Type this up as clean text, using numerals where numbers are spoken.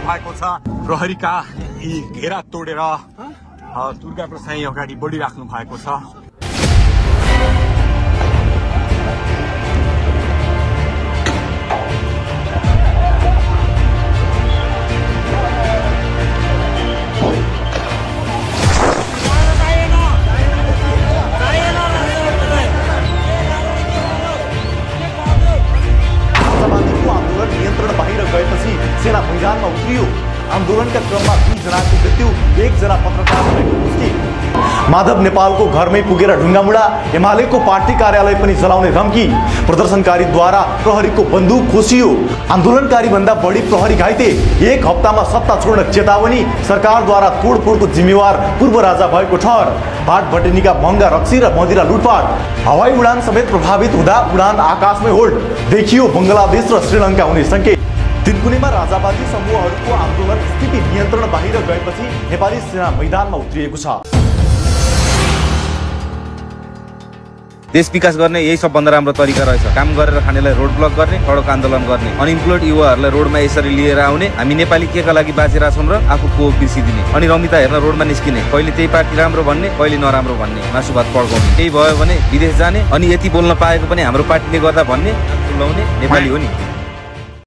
भएको छ। प्रहरीका यी घेरा तोडेर दुर्गा प्रसाई अगाडि बढिराख्नु भएको छ। सेना मैदानमा उत्रियो। आन्दोलनका क्रममा 2 जनाको मृत्यु, 1 जना पत्रकार भएको पुष्टि। माधव नेपालको घरमै पुगेर ढुङ्गामुढा, एमालेको पार्टी कार्यालय पनि जलाउने धम्की। प्रदर्शनकारीद्वारा प्रहरीको बन्दुक खोसियो। आन्दोलनकारी भन्दा बढी प्रहरी घाइते। 1 हप्तामा सत्ता छोड्न चेतावनी। सरकारद्वारा तोडफोडको जिम्मेवार पूर्व राजा भएको ठहर। भाटभटेनीका महँगा रक्सी र मदिरा लुटपाट। हवाई उडान समेत प्रभावित हुँदा उडान आकाशमै होल्ड। देखियो बङ्गलादेश र श्रीलङ्का हुने सङ्केत। दिनकुनेमा राजावादी समूहहरूको आन्दोलन स्थिति नियन्त्रण बाहिर गएपछि नेपाली सेना मैदानमा उत्रिएको छ। देश विकास गर्ने यही सबभन्दा राम्रो तरिका रहेछ। काम गरेर खानेलाई रोड ब्लक गर्ने, सडक आन्दोलन गर्ने, अनइम्प्लोइड युवाहरूलाई रोडमा यसरी लिएर आउने। हामी नेपाली केका लागि बाँचेका छौँ र आफू को बिर्सिदिने अनि रमिता हेर्न रोडमा निस्किने। कहिले त्यही पार्टी राम्रो भन्ने, कहिले नराम्रो भन्ने, मासुभात पड्काउने। केही भयो भने विदेश जाने अनि यति बोल्न पाएको पनि हाम्रो पार्टीले गर्दा भन्ने। नेपाली हो नि।